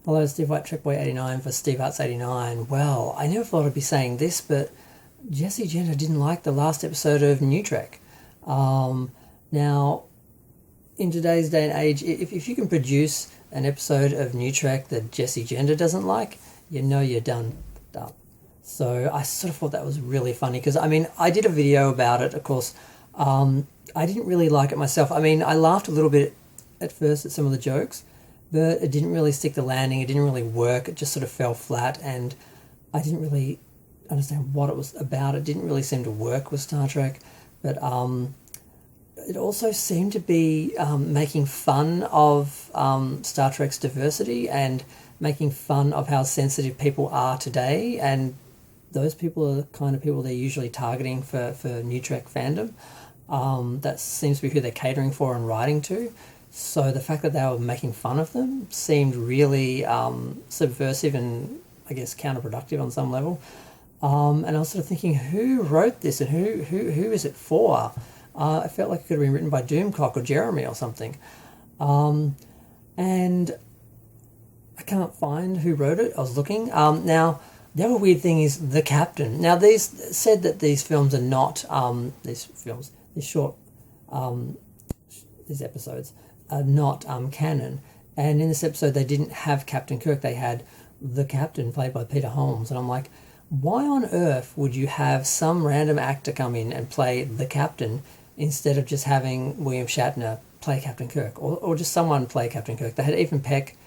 Hello, Steve White, Trickboy89 for Steve Arts89. Well, I never thought I'd be saying this, but Jessie Gender didn't like the last episode of New Trek. Now, in today's day and age, if you can produce an episode of New Trek that Jessie Gender doesn't like, you know you're done up. So I sort of thought that was really funny because, I mean, I did a video about it, of course. I didn't really like it myself. I mean, I laughed a little bit at first at some of the jokes, but it didn't really stick the landing. It didn't really work. It just sort of fell flat, and I didn't really understand what it was about. It didn't really seem to work with Star Trek, but it also seemed to be making fun of Star Trek's diversity and making fun of how sensitive people are today, and those people are the kind of people they're usually targeting for New Trek fandom. That seems to be who they're catering for and writing to. So the fact that they were making fun of them seemed really subversive and, I guess, counterproductive on some level. And I was sort of thinking, who wrote this and who is it for? I felt like it could have been written by Doomcock or Jeremy or something. And I can't find who wrote it. I was looking. Now, the other weird thing is the captain. Now, these said that these films are not, these episodes are not canon. And in this episode, they didn't have Captain Kirk. They had the captain, played by Peter Holmes. And I'm like, why on earth would you have some random actor come in and play the captain instead of just having William Shatner play Captain Kirk, or just someone play Captain Kirk? They had Ethan Peck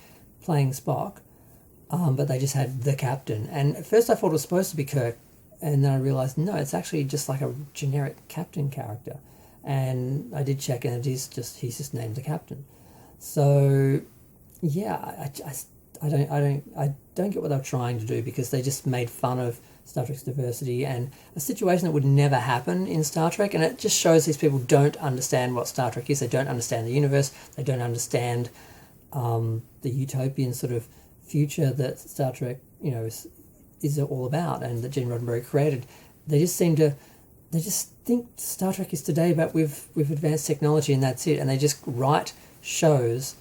playing Spock, but they just had the captain. And at first I thought it was supposed to be Kirk, and then I realised, no, it's actually just like a generic captain character. And I did check, and he's just named the captain. So yeah, I don't get what they were trying to do, because they just made fun of Star Trek's diversity and a situation that would never happen in Star Trek. And it just shows these people don't understand what Star Trek is. They don't understand the universe. They don't understand the utopian sort of future that Star Trek, is all about, and that Gene Roddenberry created. They just think Star Trek is today, but with advanced technology, and that's it. And they just write shows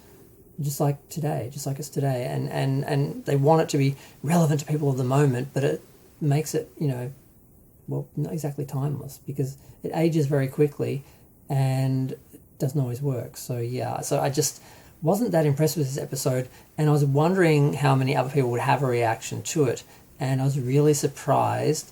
just like it's today, and they want it to be relevant to people of the moment, but it makes it, not exactly timeless, because it ages very quickly and it doesn't always work. So yeah, so I just wasn't that impressed with this episode, and I was wondering how many other people would have a reaction to it, and I was really surprised,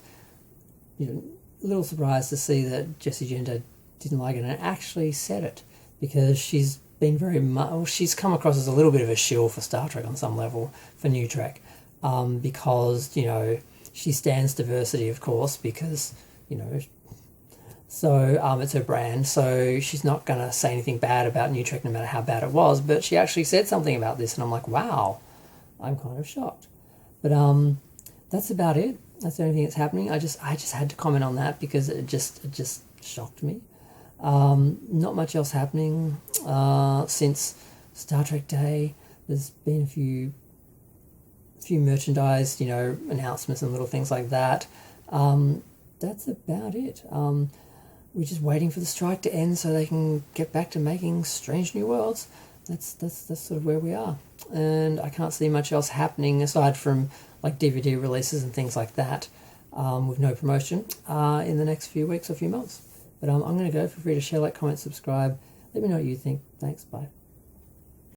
a little surprised to see that Jessie Gender didn't like it and actually said it, because she's been she's come across as a little bit of a shill for Star Trek on some level, for New Trek, because, she stands diversity, of course, because, so it's her brand, so she's not going to say anything bad about New Trek no matter how bad it was, but she actually said something about this, and I'm like, wow, I'm kind of shocked. But that's about it. That's the only thing that's happening. I just had to comment on that, because it just shocked me. Not much else happening since Star Trek Day. There's been a few merchandise, announcements and little things like that. That's about it. We're just waiting for the strike to end so they can get back to making Strange New Worlds. That's sort of where we are, and I can't see much else happening aside from like DVD releases and things like that, with no promotion in the next few weeks or few months. But I'm going to go. Feel free to share, like, comment, subscribe. Let me know what you think. Thanks. Bye.